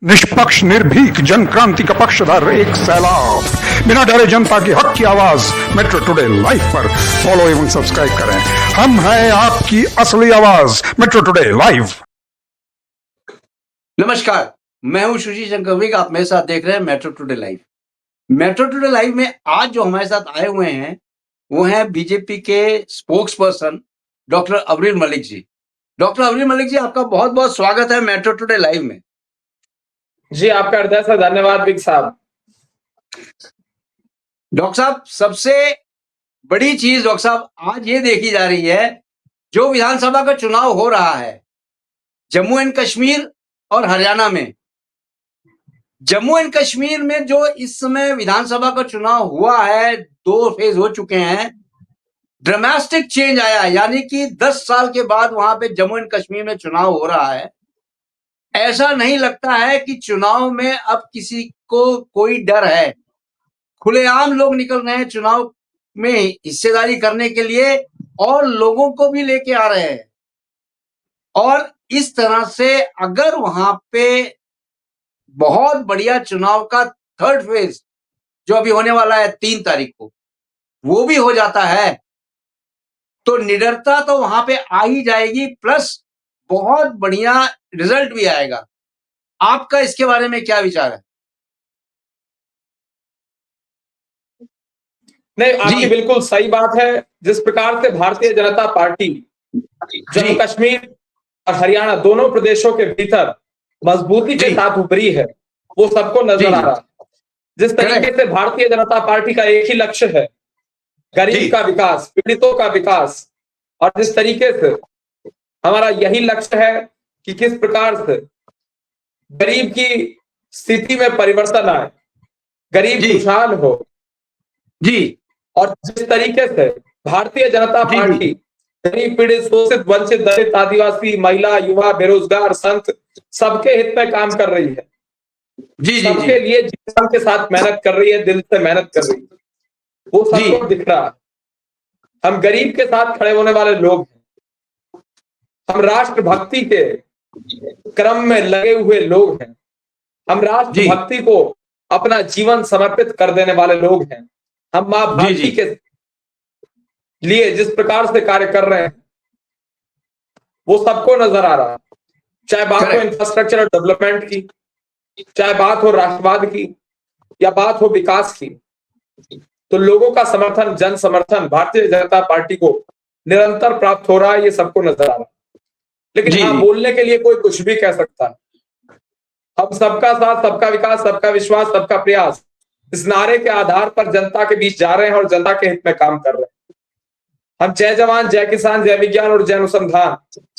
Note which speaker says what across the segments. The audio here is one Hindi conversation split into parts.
Speaker 1: निष्पक्ष निर्भीक जन क्रांति का पक्षधर एक सैलाब, बिना डरे जनता की हक की आवाज मेट्रो टुडे लाइव पर फॉलो एवं सब्सक्राइब करें। हम हैं आपकी असली आवाज मेट्रो टुडे लाइव।
Speaker 2: नमस्कार, मैं हूं सुशील शंकर। आप मेरे साथ देख रहे हैं metro today live. Metro today live में आज जो हमारे साथ आए हुए हैं वो हैं बीजेपी के spokes person doctor अबरील Malik ji. Doctor अबरील Malik ji, आपका बहुत बहुत स्वागत है मेट्रो टुडे लाइव में।
Speaker 3: जी, आपका हृदय से धन्यवाद बिग साहब।
Speaker 2: डॉक्टर साहब, सबसे बड़ी चीज डॉक्टर साहब आज ये देखी जा रही है, जो विधानसभा का चुनाव हो रहा है जम्मू एंड कश्मीर और हरियाणा में। जम्मू एंड कश्मीर में जो इस समय विधानसभा का चुनाव हुआ है, 2 फेज हो चुके हैं। ड्रामेटिक चेंज आया है, यानी कि 10 साल के बाद वहां पे जम्मू एंड कश्मीर में चुनाव हो रहा है। ऐसा नहीं लगता है कि चुनाव में अब किसी को कोई डर है। खुलेआम लोग निकल रहे हैं चुनाव में हिस्सेदारी करने के लिए और लोगों को भी लेके आ रहे हैं। और इस तरह से अगर वहां पे बहुत बढ़िया चुनाव का 3rd फेज जो अभी होने वाला है 3 तारीख को, वो भी हो जाता है तो निडरता तो वहां पे आ ही जाएगी, प्लस बहुत बढ़िया रिजल्ट भी आएगा। आपका इसके बारे में क्या विचार है?
Speaker 3: नहीं, आपकी बिल्कुल सही बात है। जिस प्रकार से भारतीय जनता पार्टी जम्मू कश्मीर और हरियाणा दोनों प्रदेशों के भीतर मजबूती के साथ उभरी है, वो सबको नजर आ रहा है। जिस तरीके से भारतीय जनता पार्टी का एक ही लक्ष्य है, गरीब का विकास, पीड़ितों का विकास, और जिस तरीके से हमारा यही लक्ष्य है कि किस प्रकार से गरीब की स्थिति में परिवर्तन आए, गरीब खुशहाल हो
Speaker 2: जी।
Speaker 3: और जिस तरीके से भारतीय जनता पार्टी गरीब, पीड़ित, शोषित, वंचित, दलित, आदिवासी, महिला, युवा, बेरोजगार, संत सबके हित में काम कर रही है, सबके लिए जीवन के साथ मेहनत कर रही है, दिल से मेहनत कर रही है, वो सबको दिख रहा है। हम गरीब के साथ खड़े होने वाले लोग हैं, हम राष्ट्र भक्ति के क्रम में लगे हुए लोग हैं, हम राष्ट्र भक्ति को अपना जीवन समर्पित कर देने वाले लोग हैं। हम मां भारती के लिए जिस प्रकार से कार्य कर रहे हैं वो सबको नजर आ रहा है। चाहे बात हो इंफ्रास्ट्रक्चर डेवलपमेंट की, चाहे बात हो राष्ट्रवाद की, या बात हो विकास की, तो लोगों का समर्थन, जन समर्थन भारतीय जनता पार्टी को निरंतर प्राप्त हो रहा है, ये सबको नजर आ रहा है। लेकिन हाँ, बोलने के लिए कोई कुछ भी कह सकता है। हम सबका साथ, सबका विकास, सबका विश्वास, सबका प्रयास, इस नारे के आधार पर जनता के बीच जा रहे हैं और जनता के हित में काम कर रहे हैं। हम जय जवान, जय किसान, जय विज्ञान और जय अनुसंधान,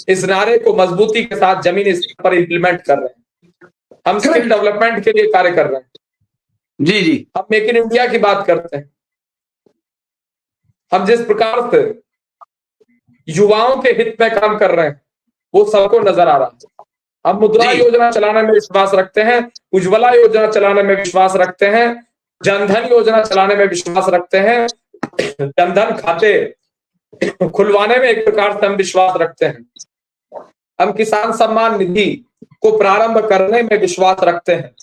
Speaker 3: इस नारे को मजबूती के साथ जमीनी स्तर पर इंप्लीमेंट कर रहे हैं। हम स्किल डेवलपमेंट के लिए कार्य कर रहे हैं। हम मेक इन इंडिया की बात करते हैं। हम जिस प्रकार से युवाओं के हित में काम कर रहे हैं वो सबको नजर आ रहा है। हम मुद्रा योजना चलाने में विश्वास रखते हैं, उज्ज्वला योजना चलाने में विश्वास रखते हैं, जनधन योजना चलाने में विश्वास रखते हैं, जनधन खाते खुलवाने में एक प्रकार से हम विश्वास रखते हैं। हम किसान सम्मान निधि को प्रारंभ करने में विश्वास रखते हैं।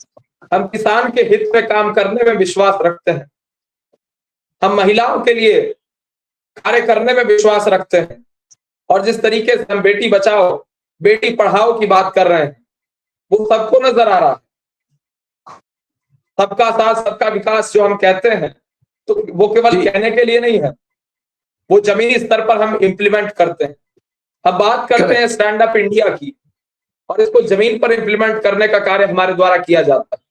Speaker 3: हम किसान के हित में काम करने में विश्वास रखते हैं। हम महिलाओं के लिए कार्य करने में विश्वास रखते हैं। और जिस तरीके से हम बेटी बचाओ, बेटी पढ़ाओ की बात कर रहे हैं, वो सबको नजर आ रहा है। सबका साथ, सबका विकास जो हम कहते हैं, तो वो केवल कहने के लिए नहीं है, वो जमीनी स्तर पर हम इंप्लीमेंट करते हैं। अब बात करते हैं स्टैंड अप इंडिया की, और इसको जमीन पर इंप्लीमेंट करने का कार्य हमारे द्वारा किया जाता है।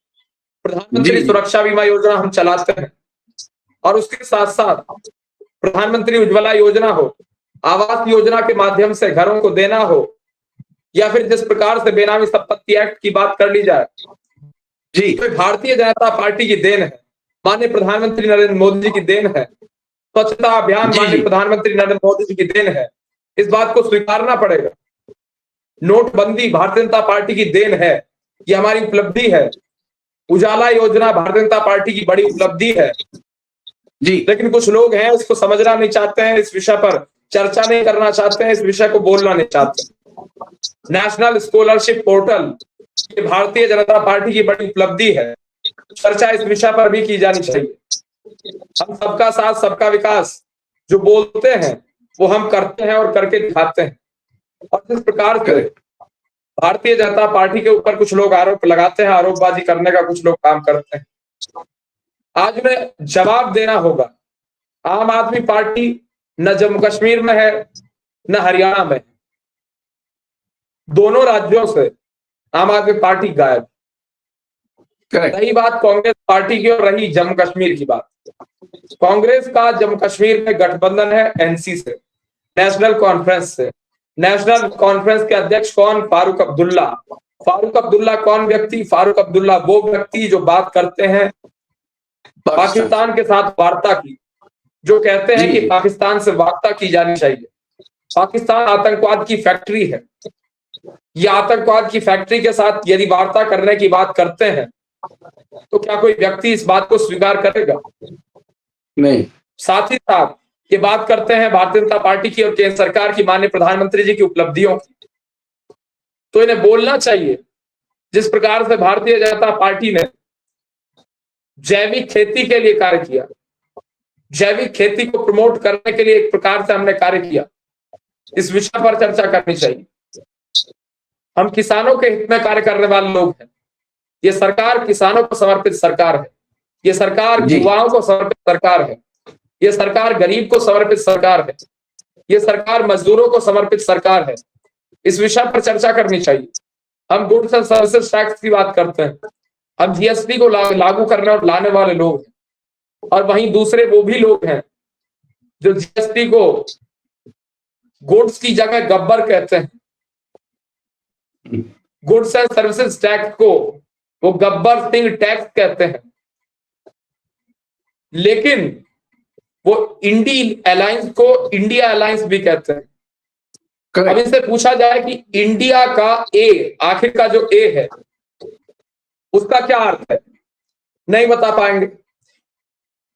Speaker 3: प्रधानमंत्री सुरक्षा बीमा योजना हम चलाते हैं, और उसके साथ साथ प्रधानमंत्री उज्ज्वला योजना हो, आवास योजना के माध्यम से घरों को देना हो, या फिर जिस प्रकार से बेनामी संपत्ति एक्ट की बात कर ली जाए, तो भारतीय जनता पार्टी की देन है, माननीय प्रधानमंत्री नरेंद्र मोदी जी की देन है। स्वच्छता अभियान माननीय प्रधानमंत्री नरेंद्र मोदी जी की देन है, इस बात को स्वीकारना पड़ेगा। नोटबंदी भारतीय जनता पार्टी की देन है, ये हमारी उपलब्धि है। उजाला योजना भारतीय जनता पार्टी की बड़ी उपलब्धि है। लेकिन कुछ लोग हैं इसको समझना नहीं चाहते हैं, इस विषय पर चर्चा नहीं करना चाहते हैं, इस विषय को बोलना नहीं चाहते। नेशनल स्कॉलरशिप पोर्टल ये भारतीय जनता पार्टी की बड़ी उपलब्धि है। चर्चा इस विषय पर भी की जानी चाहिए। हम सबका साथ सबका विकास जो बोलते हैं वो हम करते हैं और करके दिखाते हैं। और जिस प्रकार से भारतीय जनता पार्टी के ऊपर कुछ लोग आरोप लगाते हैं, आरोपबाजी करने का कुछ लोग काम करते हैं, आज उन्हें जवाब देना होगा। आम आदमी पार्टी न जम्मू कश्मीर में है न हरियाणा में है। दोनों राज्यों से आम आदमी पार्टी गायब। रही बात कांग्रेस पार्टी की और रही जम्मू कश्मीर की बात, कांग्रेस का जम्मू कश्मीर में गठबंधन है एनसी से, नेशनल कॉन्फ्रेंस से। नेशनल कॉन्फ्रेंस के अध्यक्ष कौन? फारूक अब्दुल्ला। फारूक अब्दुल्ला कौन व्यक्ति? फारूक अब्दुल्ला वो व्यक्ति जो बात करते हैं पाकिस्तान के साथ वार्ता की, जो कहते हैं कि पाकिस्तान से वार्ता की जानी चाहिए। पाकिस्तान आतंकवाद की फैक्ट्री है। ये आतंकवाद की फैक्ट्री के साथ यदि वार्ता करने की बात करते हैं तो क्या कोई व्यक्ति इस बात को स्वीकार करेगा?
Speaker 2: नहीं।
Speaker 3: साथ ही साथ ये बात करते हैं भारतीय जनता पार्टी की और केंद्र सरकार की, माननीय प्रधानमंत्री जी की उपलब्धियों की, तो इन्हें बोलना चाहिए। जिस प्रकार से भारतीय जनता पार्टी ने जैविक खेती के लिए कार्य किया, जैविक खेती को प्रमोट करने के लिए एक प्रकार से हमने कार्य किया, इस विषय पर चर्चा करनी चाहिए। हम किसानों के हित में कार्य करने वाले लोग हैं। ये सरकार किसानों को समर्पित सरकार है। ये सरकार युवाओं को समर्पित सरकार है। ये सरकार गरीब को समर्पित सरकार है। ये सरकार मजदूरों को समर्पित सरकार है। इस विषय पर चर्चा करनी चाहिए। हम गुड्स एंड सर्विसेज टैक्स की बात करते हैं, हम जीएसटी को लागू करने और लाने वाले लोग हैं, और वहीं दूसरे वो भी लोग हैं जो जीएसटी को गुड्स की जगह गब्बर कहते हैं। गुड्स एंड सर्विसेज टैक्स को वो गब्बर सिंह टैक्स कहते हैं। लेकिन वो इंडी अलायंस को इंडिया अलायंस भी कहते हैं। अब इनसे पूछा जाए कि इंडिया का ए, आखिर का जो ए है उसका क्या अर्थ है, नहीं बता पाएंगे।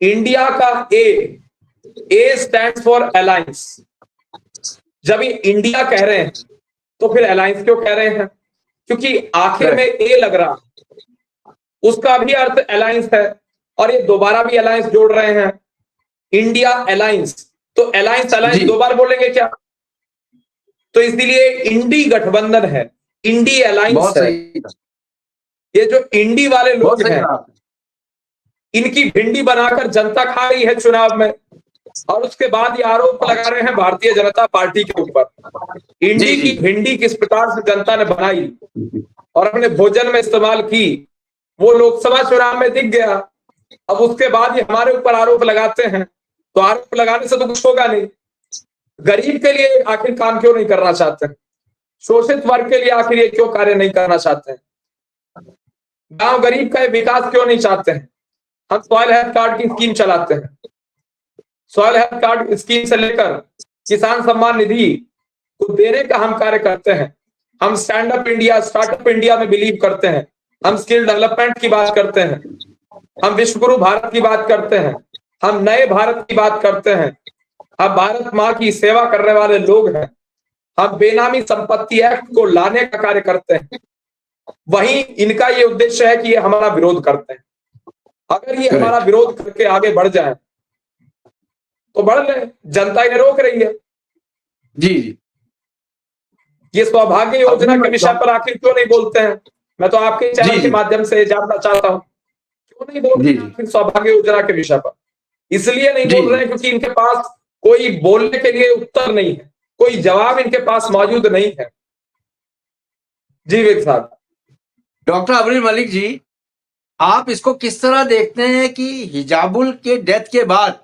Speaker 3: इंडिया का ए स्टैंड्स फॉर अलायंस। जब ये इंडिया कह रहे हैं तो फिर अलायंस क्यों कह रहे हैं? क्योंकि आखिर में ए लग रहा, उसका भी अर्थ अलायंस है, और ये दोबारा भी अलायंस जोड़ रहे हैं, इंडिया अलायंस। तो अलायंस दो बार बोलेंगे क्या? तो इसलिए इंडी गठबंधन है, इंडी अलायंस है। ये जो इंडी वाले लोग हैं इनकी भिंडी बनाकर जनता खा रही है चुनाव में, और उसके बाद ये आरोप लगा रहे हैं भारतीय जनता पार्टी के ऊपर। इंडी की भिंडी किस प्रकार से जनता ने बनाई और अपने भोजन में इस्तेमाल की, वो लोकसभा चुनाव में दिख गया। अब उसके बाद ये हमारे ऊपर आरोप लगाते हैं, तो आरोप लगाने से तो कुछ होगा नहीं। गरीब के लिए आखिर काम क्यों नहीं करना चाहते हैं? शोषित वर्ग के लिए आखिर ये क्यों कार्य नहीं करना चाहते हैं? गांव गरीब का विकास क्यों नहीं चाहते हैं? हम सॉइल हेल्थ कार्ड की स्कीम चलाते हैं। सॉइल हेल्थ कार्ड स्कीम से लेकर किसान सम्मान निधि को देने का हम कार्य करते हैं। हम stand up India, startup India में बिलीव करते हैं। हम स्किल डेवलपमेंट की बात करते हैं। हम विश्वगुरु भारत की बात करते हैं। हम नए भारत की बात करते हैं। हम भारत माँ की सेवा करने वाले लोग हैं। हम बेनामी संपत्ति एक्ट को लाने का कार्य करते हैं। वहीं इनका ये उद्देश्य है कि ये हमारा विरोध करते हैं। अगर ये हमारा विरोध करके आगे बढ़ जाए तो बढ़ ले, जनता इन्हें रोक रही है।
Speaker 2: जी।
Speaker 3: ये सौभाग्य योजना के विषय पर आखिर क्यों नहीं बोलते हैं? मैं तो आपके चैनल के माध्यम से जानना चाहता हूं, क्यों नहीं बोल रहे आखिर सौभाग्य योजना के विषय पर? इसलिए नहीं बोल रहे हैं क्योंकि इनके पास कोई बोलने के लिए उत्तर नहीं है, कोई जवाब इनके पास मौजूद नहीं है। जी विवेक साहब।
Speaker 2: डॉक्टर अब्दुल मलिक जी, आप इसको किस तरह देखते हैं कि हिजाबुल के डेथ के बाद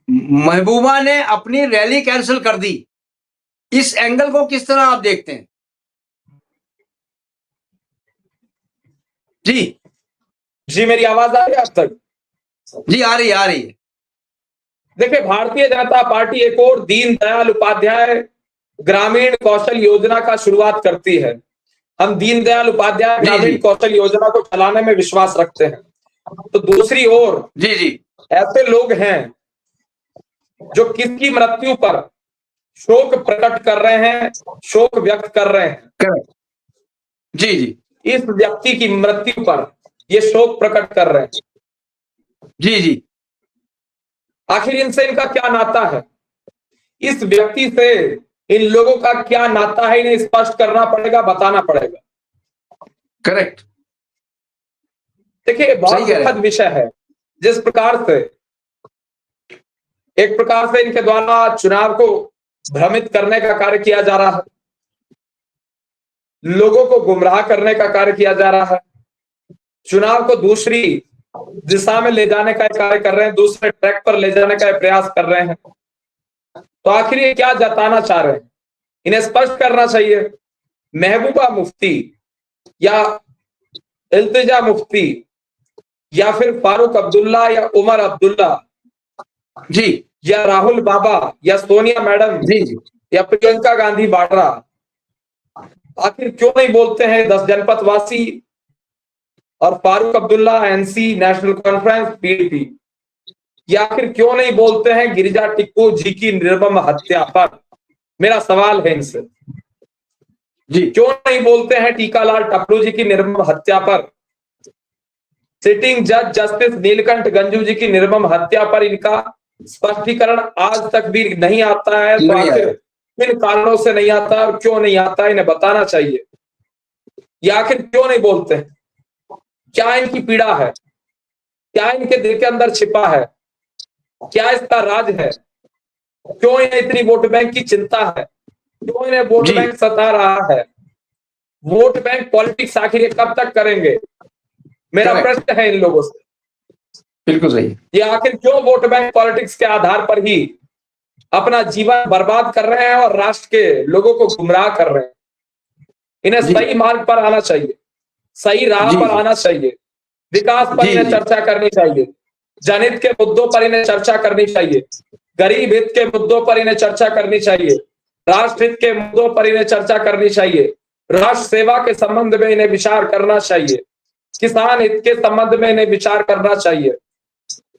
Speaker 2: महबूबा ने अपनी रैली कैंसिल कर दी? इस एंगल को किस तरह आप देखते हैं? जी
Speaker 3: मेरी आवाज आ रही है आप तक?
Speaker 2: जी आ रही है।
Speaker 3: देखिए, भारतीय जनता पार्टी एक और दीनदयाल उपाध्याय ग्रामीण कौशल योजना का शुरुआत करती है। हम दीनदयाल उपाध्याय ग्रामीण कौशल योजना को चलाने में विश्वास रखते हैं। तो दूसरी ओर ऐसे लोग हैं जो किसकी मृत्यु पर शोक प्रकट कर रहे हैं, शोक व्यक्त कर रहे हैं।
Speaker 2: जी जी
Speaker 3: इस व्यक्ति की मृत्यु पर ये शोक प्रकट कर रहे हैं।
Speaker 2: जी जी
Speaker 3: आखिर इनसे इनका क्या नाता है, इस व्यक्ति से इन लोगों का क्या नाता है, इन्हें स्पष्ट करना पड़ेगा, बताना पड़ेगा।
Speaker 2: करेक्ट,
Speaker 3: देखिए बहुत
Speaker 2: सही कह रहे
Speaker 3: दुखद
Speaker 2: हैं।
Speaker 3: विषय है जिस प्रकार से एक प्रकार से इनके द्वारा चुनाव को भ्रमित करने का कार्य किया जा रहा है, लोगों को गुमराह करने का कार्य किया जा रहा है, चुनाव को दूसरी दिशा में ले जाने का कार्य कर रहे हैं, दूसरे ट्रैक पर ले जाने का प्रयास कर रहे हैं। तो आखिर ये क्या जताना चाह रहे हैं, इन्हें स्पष्ट करना चाहिए। महबूबा मुफ्ती या इल्तिजा मुफ्ती या फिर फारूक अब्दुल्ला या उमर अब्दुल्ला
Speaker 2: जी
Speaker 3: या राहुल बाबा या सोनिया मैडम
Speaker 2: जी जी
Speaker 3: या प्रियंका गांधी वाड्रा आखिर क्यों नहीं बोलते हैं 10 जनपद वासी और Farooq Abdullah NC national conference PDP, या आखिर क्यों नहीं बोलते हैं गिरिजा टिक्कू जी की निर्मम हत्या पर? मेरा सवाल है इनसे,
Speaker 2: जी
Speaker 3: क्यों नहीं बोलते हैं टीकालाल टपलू जी की निर्मम हत्या पर? सिटिंग जज जस्टिस नीलकंठ गंजू जी की निर्मम हत्या पर इनका स्पष्टीकरण आज तक भी नहीं आता है। तो
Speaker 2: नहीं
Speaker 3: आखिर
Speaker 2: आया।
Speaker 3: किन कारणों से नहीं आता और क्यों नहीं आता, इन्हें बताना चाहिए। या आखिर क्यों नहीं बोलते हैं, क्या इनकी पीड़ा है, क्या इनके दिल के अंदर छिपा है, क्या इसका राज है, क्यों इन्हें इतनी वोट बैंक की चिंता है, क्यों इन्हें वोट
Speaker 2: जी
Speaker 3: बैंक सता रहा है? वोट बैंक पॉलिटिक्स आखिर ये कब तक करेंगे, मेरा
Speaker 2: Correct.
Speaker 3: प्रश्न है इन लोगों से।
Speaker 2: बिल्कुल सही।
Speaker 3: ये आखिर क्यों वोट बैंक पॉलिटिक्स के आधार पर ही अपना जीवन बर्बाद कर रहे हैं और राष्ट्र के लोगों को गुमराह कर रहे हैं? इन्हें
Speaker 2: जी
Speaker 3: सही मार्ग पर आना चाहिए, सही राह
Speaker 2: जी
Speaker 3: पर
Speaker 2: जी
Speaker 3: आना चाहिए, विकास पर
Speaker 2: जी
Speaker 3: इन्हें
Speaker 2: जी
Speaker 3: चर्चा करनी चाहिए, जनहित के मुद्दों पर इन्हें चर्चा करनी चाहिए, गरीब हित के मुद्दों पर इन्हें चर्चा करनी चाहिए, राष्ट्र हित के मुद्दों पर इन्हें चर्चा करनी चाहिए, राष्ट्र सेवा के संबंध में इन्हें विचार करना चाहिए, किसान हित के संबंध में इन्हें विचार करना चाहिए।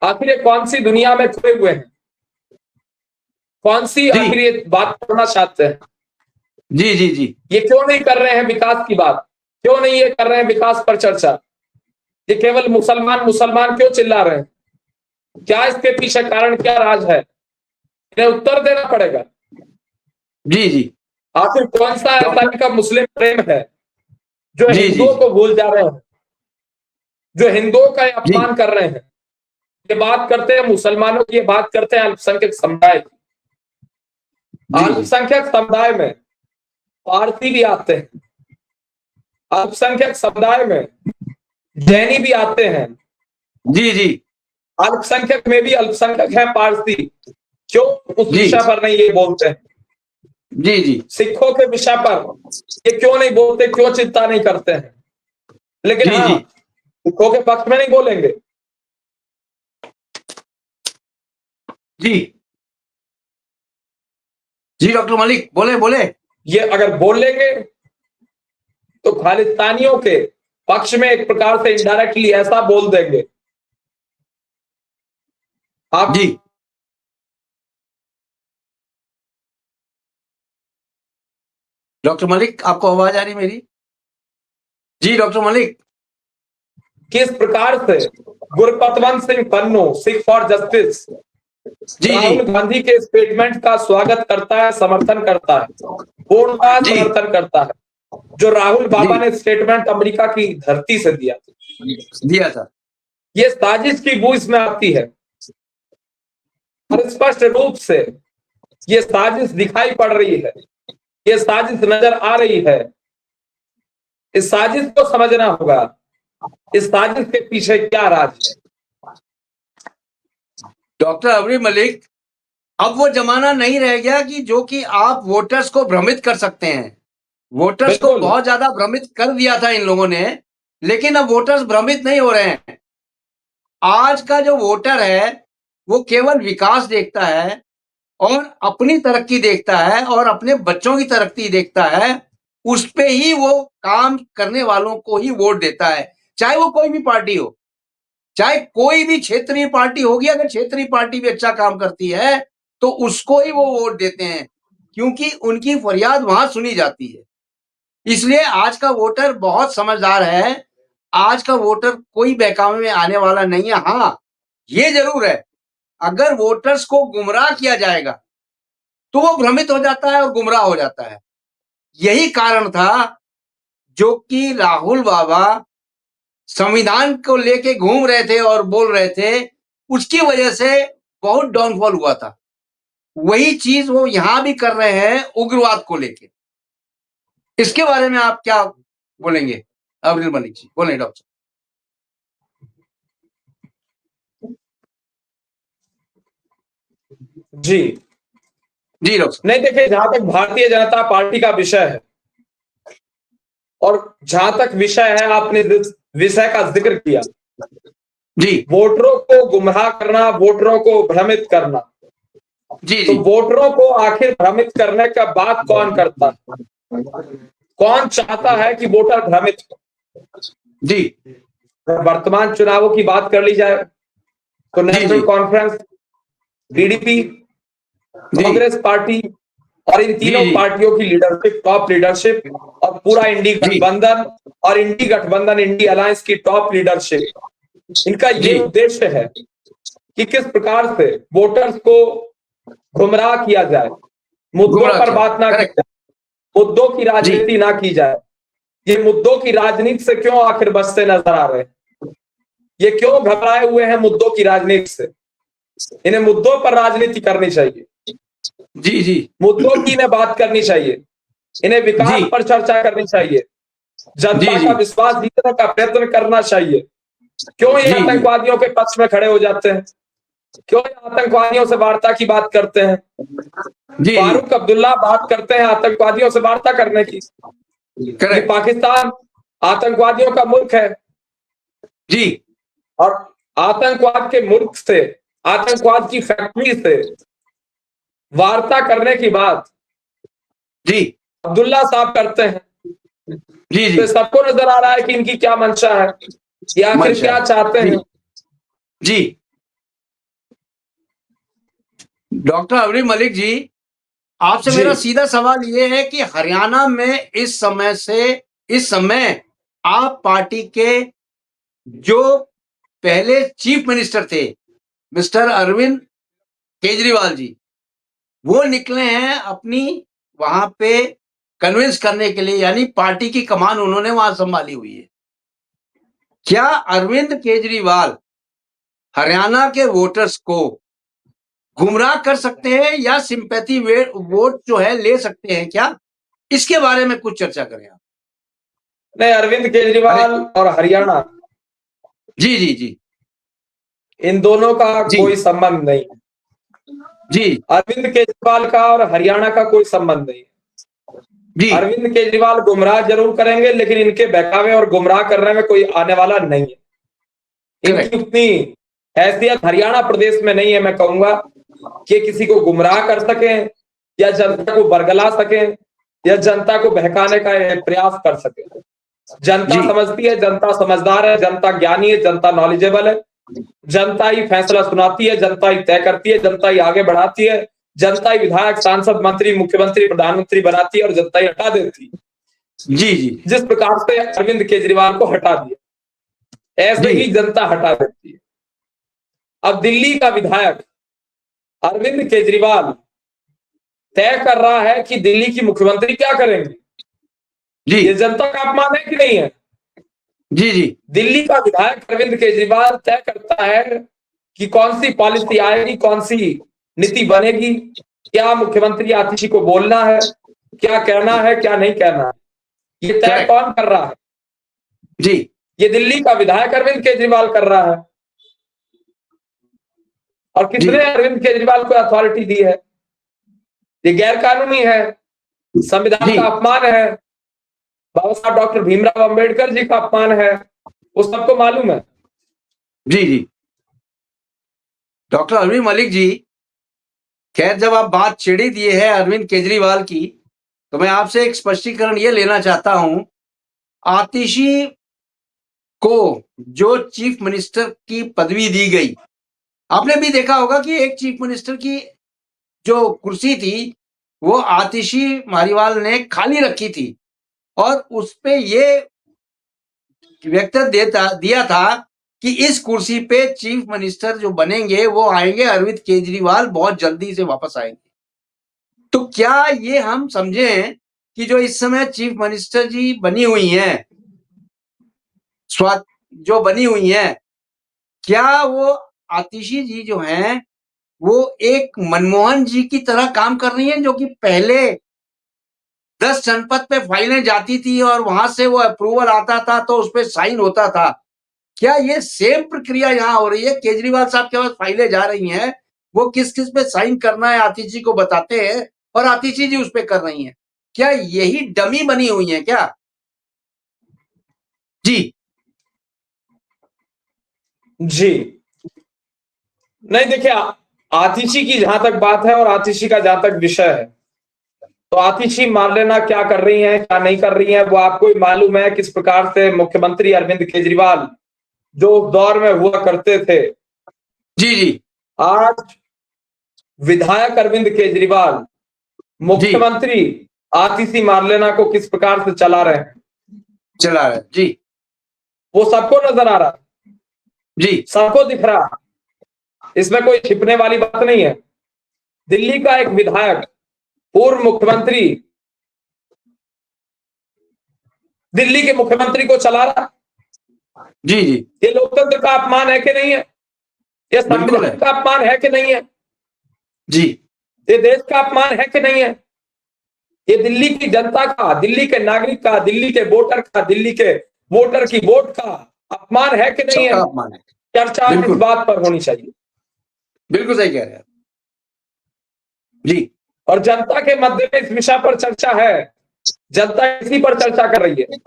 Speaker 3: आखिर ये कौन सी दुनिया में खोए हुए हैं, कौन सी
Speaker 2: जी
Speaker 3: आखिर ये बात करना चाहते हैं?
Speaker 2: जी जी जी
Speaker 3: ये क्यों नहीं कर रहे हैं विकास की बात, क्यों नहीं ये कर रहे हैं विकास पर चर्चा? ये केवल मुसलमान मुसलमान क्यों चिल्ला रहे हैं? क्या इसके पीछे कारण, क्या राज है? इन्हें उत्तर देना पड़ेगा।
Speaker 2: जी जी
Speaker 3: आखिर कौन सा ऐसा
Speaker 2: डॉक्टर
Speaker 3: इनका मुस्लिम प्रेम है जो
Speaker 2: जी जी
Speaker 3: हिंदुओं
Speaker 2: जी
Speaker 3: को भूल जा रहे हैं, जो हिंदुओं का
Speaker 2: जी
Speaker 3: अपमान कर रहे हैं? ये बात करते हैं मुसलमानों की, ये बात करते हैं अल्पसंख्यक समुदाय की।
Speaker 2: जी
Speaker 3: अल्पसंख्यक समुदाय में पारसी भी आते हैं, अल्पसंख्यक समुदाय में जैनी भी आते हैं,
Speaker 2: जी जी
Speaker 3: अल्पसंख्यक में भी अल्पसंख्यक है पारसी। क्यों उस
Speaker 2: जी
Speaker 3: विषय पर नहीं ये बोलते हैं?
Speaker 2: जी जी
Speaker 3: सिखों के विषय पर ये क्यों नहीं बोलते, क्यों चिंता नहीं करते हैं? लेकिन
Speaker 2: जी
Speaker 3: हाँ,
Speaker 2: जी
Speaker 3: सिखों के पक्ष में नहीं बोलेंगे।
Speaker 2: जी जी डॉक्टर मलिक बोले बोले।
Speaker 3: ये अगर बोल लेंगे तो खालिस्तानियों के पक्ष में एक प्रकार से इनडायरेक्टली ऐसा बोल देंगे, आप
Speaker 2: जी डॉक्टर मलिक आपको आवाज आ रही मेरी? जी डॉक्टर मलिक।
Speaker 3: किस प्रकार से Gurpatwant Singh Pannu Sikh for justice
Speaker 2: G
Speaker 3: Rahul
Speaker 2: ji
Speaker 3: Gandhi के स्टेटमेंट का स्वागत करता है, समर्थन करता है, पूर्णतः
Speaker 2: जी
Speaker 3: समर्थन करता है, जो राहुल बाबा
Speaker 2: जी
Speaker 3: ने स्टेटमेंट अमेरिका की धरती से दिया।
Speaker 2: दिया था।
Speaker 3: ये साजिश की बू इसमें आती है और स्पष्ट रूप से ये साजिश दिखाई पड़ रही है, ये साजिश नजर आ रही है। इस साजिश को समझना होगा, इस साजिश के पीछे क्या राज है।
Speaker 2: डॉक्टर अबरी मलिक, अब वो जमाना नहीं रह गया कि जो कि आप वोटर्स को भ्रमित कर सकते हैं। वोटर्स को
Speaker 3: बिल्कुल
Speaker 2: बहुत ज्यादा भ्रमित कर दिया था इन लोगों ने, लेकिन अब वोटर्स भ्रमित नहीं हो रहे हैं। आज का जो वोटर है वो केवल विकास देखता है और अपनी तरक्की देखता है और अपने बच्चों की तरक्की देखता है। उस पे ही वो काम करने वालों को ही वोट देता है, चाहे वो कोई भी पार्टी हो, चाहे कोई भी क्षेत्रीय पार्टी होगी। अगर क्षेत्रीय पार्टी भी अच्छा काम करती है तो उसको ही वो वोट देते हैं, क्योंकि उनकी फरियाद वहां सुनी जाती है। इसलिए आज का वोटर बहुत समझदार है। आज का वोटर कोई बहकावे में आने वाला नहीं है। हाँ, ये जरूर है, अगर वोटर्स को गुमराह किया जाएगा तो वो भ्रमित हो जाता है और गुमराह हो जाता है। यही कारण था जो कि राहुल बाबा संविधान को लेके घूम रहे थे और बोल रहे थे, उसकी वजह से बहुत डाउनफॉल हुआ था। वही चीज वो यहां भी कर रहे हैं उग्रवाद को लेके। इसके बारे में आप क्या बोलेंगे अब्दुल मलिक जी? बोलें डॉक्टर।
Speaker 3: जी
Speaker 2: जी डॉक्टर।
Speaker 3: नहीं, देखिए, जहां तक भारतीय जनता पार्टी का विषय है और जहां तक विषय है, आपने जिस विषय का जिक्र किया,
Speaker 2: जी
Speaker 3: वोटरों को गुमराह करना, वोटरों को भ्रमित करना,
Speaker 2: जी
Speaker 3: तो
Speaker 2: जी
Speaker 3: वोटरों को आखिर भ्रमित करने का बात कौन करता है? कौन चाहता है कि वोटर भ्रमित हो?
Speaker 2: जी
Speaker 3: वर्तमान चुनावों की बात कर ली जाए तो
Speaker 2: जी
Speaker 3: national conference, BDP,
Speaker 2: ji
Speaker 3: Congress party और इन तीनों
Speaker 2: जी
Speaker 3: पार्टियों की लीडरशिप, टॉप लीडरशिप, और पूरा इंडी
Speaker 2: जी
Speaker 3: गठबंधन और इंडी गठबंधन, इंडी अलायंस की टॉप लीडरशिप, इनका ये
Speaker 2: जी
Speaker 3: उद्देश्य है कि किस प्रकार से वोटर्स को गुमराह किया जाए, मुद्दों
Speaker 2: गुमराह
Speaker 3: पर
Speaker 2: किया,
Speaker 3: बात ना की
Speaker 2: करेक्ट।
Speaker 3: जाए, मुद्दों की
Speaker 2: जी
Speaker 3: राजनीति ना की जाए। ये मुद्दों की राजनीति से क्यों आखिर बचते नजर आ रहे हैं? ये क्यों घबराए हुए हैं मुद्दों की राजनीति से? इन्हें मुद्दों पर राजनीति करनी चाहिए,
Speaker 2: जी जी
Speaker 3: मुद्दों की इन्हें बात करनी चाहिए, इन्हें
Speaker 2: जी
Speaker 3: विकास पर चर्चा करनी चाहिए,
Speaker 2: जी
Speaker 3: जनता का
Speaker 2: जी
Speaker 3: विश्वास जीतने का प्रयत्न करना चाहिए। क्यों ये
Speaker 2: जी जी
Speaker 3: आतंकवादियों के पक्ष में खड़े हो जाते हैं? क्यों ये आतंकवादियों से वार्ता की बात करते हैं?
Speaker 2: जी
Speaker 3: फारूक अब्दुल्ला बात करते हैं आतंकवादियों से वार्ता करने की। ये
Speaker 2: करेक्ट।
Speaker 3: पाकिस्तान आतंकवादियों का मुल्क है
Speaker 2: जी
Speaker 3: और आतंकवाद के मुल्क से, आतंकवाद की फैक्ट्री से वार्ता करने की बात
Speaker 2: जी
Speaker 3: अब्दुल्ला साहब करते हैं।
Speaker 2: जी
Speaker 3: तो
Speaker 2: जी
Speaker 3: सबको नजर आ रहा है कि इनकी क्या मंशा है, ये आखिर
Speaker 2: मंशा
Speaker 3: क्या
Speaker 2: है।
Speaker 3: चाहते
Speaker 2: जी
Speaker 3: हैं।
Speaker 2: जी डॉक्टर अब्दुल मलिक जी, आपसे
Speaker 3: जी
Speaker 2: मेरा सीधा सवाल ये है कि हरियाणा में इस समय आप पार्टी के जो पहले चीफ मिनिस्टर थे मिस्टर अरविंद केजरीवाल जी, वो निकले हैं अपनी वहां पे कन्विंस करने के लिए, यानी पार्टी की कमान उन्होंने वहां संभाली हुई है। क्या अरविंद केजरीवाल हरियाणा के वोटर्स को गुमराह कर सकते हैं या सिंपैथी वोट जो है ले सकते हैं क्या? इसके बारे में कुछ चर्चा करें आप।
Speaker 3: नहीं, अरविंद
Speaker 2: अरे
Speaker 3: केजरीवाल और हरियाणा,
Speaker 2: जी जी जी
Speaker 3: इन दोनों का
Speaker 2: जी
Speaker 3: कोई संबंध नहीं।
Speaker 2: जी
Speaker 3: अरविंद केजरीवाल का और हरियाणा का कोई संबंध नहीं।
Speaker 2: जी
Speaker 3: अरविंद केजरीवाल गुमराह जरूर करेंगे, लेकिन इनके बहकावे और गुमराह करने में कोई आने वाला नहीं है। इनकी
Speaker 2: करेक्ट।
Speaker 3: उतनी हैसियत हरियाणा प्रदेश में नहीं है, मैं कहूंगा, कि किसी को गुमराह कर सके या जनता को बरगला सके या जनता को बहकाने का प्रयास कर सके। जनता
Speaker 2: जी
Speaker 3: समझती है, जनता समझदार है, जनता ज्ञानी है, जनता नॉलेजेबल है, जनता ही फैसला सुनाती है, जनता ही तय करती है, जनता ही आगे बढ़ाती है, जनता ही विधायक, सांसद, मंत्री, मुख्यमंत्री, प्रधानमंत्री बनाती है और जनता ही हटा देती है।
Speaker 2: जी जी
Speaker 3: जिस प्रकार से अरविंद केजरीवाल को हटा दिया, ऐसे
Speaker 2: जी
Speaker 3: ही जनता हटा देती है। अब दिल्ली का विधायक अरविंद केजरीवाल तय कर रहा है कि दिल्ली की मुख्यमंत्री क्या करेंगे।
Speaker 2: जी
Speaker 3: ये जनता का अपमान है कि नहीं है?
Speaker 2: जी जी
Speaker 3: दिल्ली का विधायक अरविंद केजरीवाल तय करता है कि कौन सी पॉलिसी आएगी, कौन सी नीति बनेगी, क्या मुख्यमंत्री आतिशी को बोलना है, क्या कहना है, क्या नहीं कहना है। ये तय
Speaker 2: करेक्ट।
Speaker 3: कौन कर रहा है?
Speaker 2: जी
Speaker 3: ये दिल्ली का विधायक अरविंद केजरीवाल कर रहा है। और
Speaker 2: जी
Speaker 3: किसने अरविंद केजरीवाल को अथॉरिटी दी है? ये गैर कानूनी है, संविधान
Speaker 2: जी
Speaker 3: का अपमान है, बाबा साहब डॉक्टर भीमराव अंबेडकर जी का अपमान है, वो सबको मालूम है।
Speaker 2: जी जी डॉक्टर अरविंद मलिक जी, खैर जब आप बात छेड़ी दिए है अरविंद केजरीवाल की, तो मैं आपसे एक स्पष्टीकरण ये लेना चाहता हूं। आतिशी को जो चीफ मिनिस्टर की पदवी दी गई, आपने भी देखा होगा कि एक चीफ मिनिस्टर की जो कुर्सी थी वो आतिशी मारीवाल ने खाली रखी थी और उस पे ये वक्तव्य दिया था कि इस कुर्सी पे चीफ मिनिस्टर जो बनेंगे वो आएंगे अरविंद केजरीवाल, बहुत जल्दी से वापस आएंगे। तो क्या ये हम समझें कि जो इस समय चीफ मिनिस्टर जी बनी हुई हैं, जो बनी हुई हैं, क्या वो आतिशी जी जो हैं वो एक मनमोहन जी की तरह काम कर रही हैं, जो कि पहले 10 जनपद पे फाइलें जाती थी और वहां से वो अप्रूवल आता था तो उस पे साइन होता था। क्या ये सेम प्रक्रिया यहाँ हो रही है? केजरीवाल साहब के पास फाइलें जा रही हैं, वो किस-किस पे साइन करना है आतिशी जी को बताते हैं और आतिशी जी उस पे कर रही हैं। क्या यही डमी बनी हुई हैं क्या? जी,
Speaker 3: जी। नहीं, देखिए, आतिशी की जहां तक बात है और आतिशी का जहां तक विषय है, तो आतिशी मार्लेना क्या कर रही हैं, क्या नहीं कर रही हैं, वो आपको ही मालूम है। किस प्रकार से मुख्यमंत्री अरविंद केजरीवाल जो उस दौर में हुआ करते थे,
Speaker 2: जी, जी,
Speaker 3: आज विधायक अरविंद केजरीवाल
Speaker 2: जी,
Speaker 3: मुख्यमंत्री आतिशी मार्लेना को किस प्रकार से चला रहे हैं,
Speaker 2: चला रहा है। जी,
Speaker 3: वो सबको नजर आ रहा है,
Speaker 2: जी,
Speaker 3: सबको दिख रहा है। इसमें कोई छिपने वाली बात नहीं है। दिल्ली का एक विधायक, पूर्व मुख्यमंत्री, दिल्ली के मुख्यमंत्री को चला रहा है।
Speaker 2: जी, जी,
Speaker 3: ये लोकतंत्र का अपमान है कि नहीं है? ये
Speaker 2: बिल्कुल
Speaker 3: संविधान
Speaker 2: है।
Speaker 3: का अपमान है कि नहीं है?
Speaker 2: जी,
Speaker 3: ये देश का अपमान है कि नहीं है? ये दिल्ली की जनता का, दिल्ली के नागरिक का, दिल्ली के वोटर का, दिल्ली के वोटर की वोट का अपमान है कि नहीं
Speaker 2: सबका
Speaker 3: है?
Speaker 2: अपमान है।
Speaker 3: चर्चा इस
Speaker 2: बिल्कुल,
Speaker 3: बात पर होनी चाहिए।
Speaker 2: बिल्कुल सही कह रहे हैं आप। जी,
Speaker 3: और जनता के मध्य में इस विषय पर चर्चा है। जनता इसी पर चर्चा कर रही है।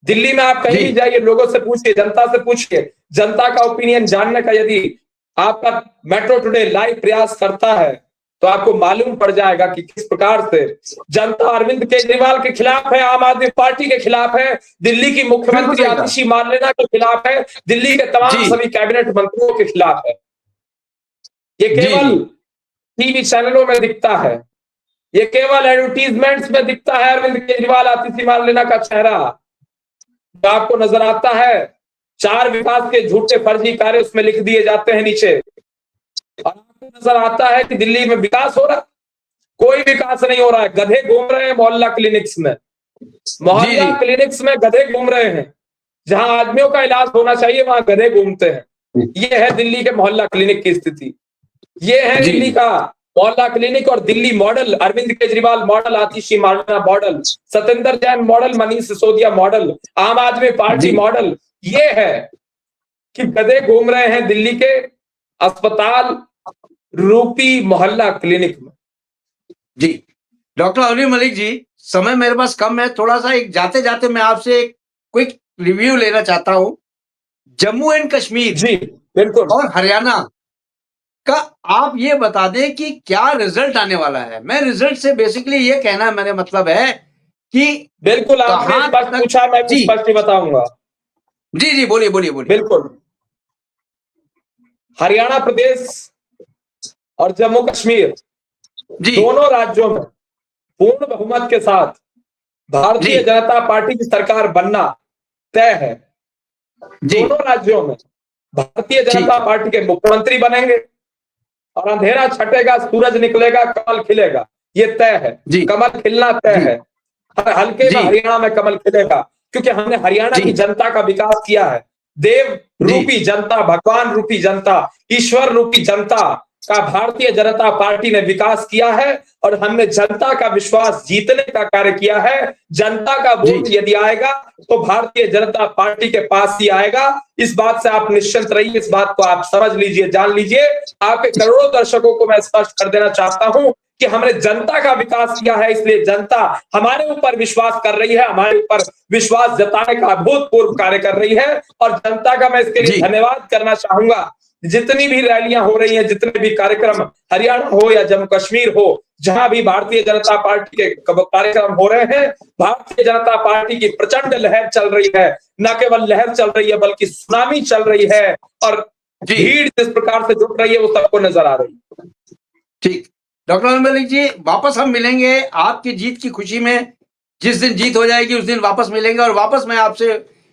Speaker 3: दिल्ली में आप कहीं
Speaker 2: जी,
Speaker 3: भी जाइए, लोगों से पूछिए, जनता से पूछिए, जनता का ओपिनियन जानने का यदि आपका मेट्रो टुडे लाइव प्रयास करता है तो आपको मालूम पड़ जाएगा कि किस प्रकार से जनता अरविंद केजरीवाल के खिलाफ है, आम आदमी पार्टी के खिलाफ है, दिल्ली की
Speaker 2: बिल्कुल
Speaker 3: मुख्यमंत्री
Speaker 2: सही कहा।
Speaker 3: आतिशी मार्लेना के खिलाफ है, दिल्ली के तमाम
Speaker 2: जी,
Speaker 3: सभी कैबिनेट मंत्रियों के खिलाफ है। ये
Speaker 2: जी,
Speaker 3: केवल
Speaker 2: जी,
Speaker 3: टीवी चैनलों में दिखता है, ये केवल एडवर्टीजमेंट्स में दिखता है अरविंद केजरीवाल आतिशी मार्लेना का चेहरा। जो आपको नजर आता है, 4 विकास के झूठे फर्जी कार्य उसमें लिख दिए जाते हैं नीचे, और आपको नजर आता है कि दिल्ली में विकास हो रहा, कोई विकास नहीं हो रहा है। गधे घूम रहे हैं मोहल्ला क्लिनिक्स में,
Speaker 2: जी,
Speaker 3: मोहल्ला
Speaker 2: जी,
Speaker 3: क्लिनिक्स में गधे घूम रहे हैं। जहां आदमियों का इलाज होना चाहिए वहां गधे घूमते हैं। ये है दिल्ली के मोहल्ला क्लिनिक की स्थिति। ये है
Speaker 2: जी,
Speaker 3: दिल्ली
Speaker 2: जी,
Speaker 3: का मोहल्ला क्लिनिक और Delhi model, Arvind Kejriwal model, Atishi Marlena model, Satyendra Jain model, Manish Sisodia model, Aam Aadmi party
Speaker 2: जी,
Speaker 3: मॉडल। ये है कि गधे घूम रहे हैं दिल्ली के अस्पताल रूपी मोहल्ला क्लिनिक में।
Speaker 2: जी। डॉक्टर अवनी मलिक जी, समय मेरे पास कम है, थोड़ा-सा एक जाते-जाते मैं आपसे एक क्विक रिव्यू लेना चाहता हूँ। जम्मू एंड कश्मीर
Speaker 3: जी, बिल्कुल।
Speaker 2: और हरियाणा का आप ये बता दें कि क्या रिजल्ट आने वाला है? मैं रिजल्ट से बेसिकली ये कहना मेरा मतलब है कि
Speaker 3: बिल्कुल, आपने
Speaker 2: कहाँ
Speaker 3: स्पष्ट
Speaker 2: तक
Speaker 3: पूछा, मैं भी
Speaker 2: जी,
Speaker 3: स्पष्ट ही बताऊंगा।
Speaker 2: जी, जी, बोलिए, बोलिए, बोलिए।
Speaker 3: बिल्कुल, हरियाणा प्रदेश और जम्मू कश्मीर
Speaker 2: जी,
Speaker 3: दोनों राज्यों में पूर्ण बहुमत के साथ
Speaker 2: जी,
Speaker 3: भारतीय जनता पार्टी की सरकार बनना तय है।
Speaker 2: जी,
Speaker 3: दोनों राज्यों में भारतीय
Speaker 2: ठीक
Speaker 3: जनता
Speaker 2: है।
Speaker 3: पार्टी के मुख्यमंत्री बनेंगे और अंधेरा छटेगा, सूरज निकलेगा, कमल खिलेगा। ये तय है,
Speaker 2: जी,
Speaker 3: कमल खिलना तय
Speaker 2: जी,
Speaker 3: है। हर हल्के में
Speaker 2: जी,
Speaker 3: हरियाणा में कमल खिलेगा, क्योंकि हमने हरियाणा की
Speaker 2: जी,
Speaker 3: जनता का विकास किया है। देव
Speaker 2: जी,
Speaker 3: रूपी जनता, भगवान रूपी जनता, ईश्वर रूपी जनता का भारतीय जनता पार्टी ने विकास किया है और हमने जनता का विश्वास जीतने का कार्य किया है। जनता का
Speaker 2: जी,
Speaker 3: वोट यदि आएगा तो भारतीय जनता पार्टी के पास ही आएगा। इस बात से आप निश्चिंत रहिए, इस बात को आप समझ लीजिए, जान लीजिए। आपके करोड़ों दर्शकों को मैं स्पष्ट कर देना चाहता हूं कि हमने जनता का विकास किया है, इसलिए जनता हमारे ऊपर विश्वास कर रही है, हमारे ऊपर विश्वास जताने का अभूतपूर्व कार्य कर रही है। और जनता का मैं इसके लिए
Speaker 2: जी,
Speaker 3: धन्यवाद करना चाहूंगा। जितनी भी रैलियां हो रही हैं, जितने भी कार्यक्रम, हरियाणा हो या जम्मू कश्मीर हो, जहां भी भारतीय जनता पार्टी के कार्यक्रम हो रहे हैं, भारतीय जनता पार्टी की प्रचंड लहर चल रही है। न केवल लहर चल रही है बल्कि सुनामी चल रही है, और
Speaker 2: जी,
Speaker 3: भीड़ जिस प्रकार से जुट रही है वो सबको नजर आ रही है।
Speaker 2: ठीक। डॉक्टर अवनी मलिक जी, वापस हम मिलेंगे आपकी जीत की खुशी में। जिस दिन जीत हो जाएगी उस दिन वापस मिलेंगे और वापस मैं आपसे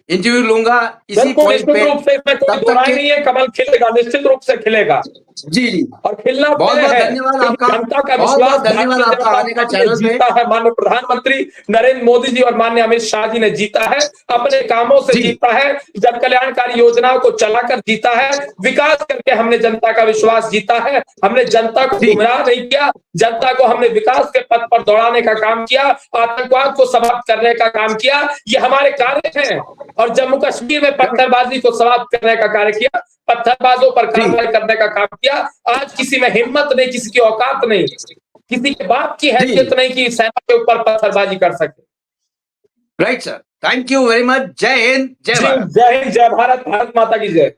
Speaker 2: इंटरव्यू लूंगा इसी
Speaker 3: बिल्कुल,
Speaker 2: पॉइंट
Speaker 3: निश्चित
Speaker 2: पे।
Speaker 3: रूप से इसमें कोई
Speaker 2: तब
Speaker 3: दो
Speaker 2: तक
Speaker 3: राय
Speaker 2: के
Speaker 3: नहीं है, कमल खिलेगा, निश्चित रूप से खिलेगा
Speaker 2: जी जी
Speaker 3: और खिलना
Speaker 2: बहुत
Speaker 3: तय
Speaker 2: बहुत
Speaker 3: है,
Speaker 2: धन्यवाद
Speaker 3: क्योंकि
Speaker 2: आपका,
Speaker 3: जनता का
Speaker 2: बहुत
Speaker 3: विश्वास
Speaker 2: बहुत धन्यवाद
Speaker 3: भारतीय
Speaker 2: आपका
Speaker 3: जनता
Speaker 2: आने का
Speaker 3: पार्टी ने
Speaker 2: चैनल पे।
Speaker 3: जीता है। माननीय प्रधानमंत्री नरेंद्र मोदी जी और माननीय अमित शाह जी ने जीता है, अपने कामों से
Speaker 2: जी
Speaker 3: जीता है, जन कल्याणकारी योजनाओं को चलाकर जीता है, विकास करके हमने जनता का विश्वास जीता है। हमने जनता को
Speaker 2: जी
Speaker 3: गुमराह नहीं किया, जनता को हमने विकास के पथ पर दौड़ाने का काम किया, आतंकवाद को समाप्त करने का काम किया, ये हमारे कार्य हैं। और जम्मू कश्मीर में पत्थरबाजी को समाप्त करने का कार्य किया, पत्थरबाजों पर
Speaker 2: जी
Speaker 3: कार्रवाई करने का काम किया। आज किसी में हिम्मत नहीं, किसी की औकात नहीं, किसी के बाप की
Speaker 2: जी
Speaker 3: हैसियत नहीं कि सेना के ऊपर पत्थरबाजी कर सके।
Speaker 2: Right sir, thank you very much. जय हिंद, जय
Speaker 3: जी,
Speaker 2: भारत।
Speaker 3: जय हिंद, जय भारत, भारत माता की जय।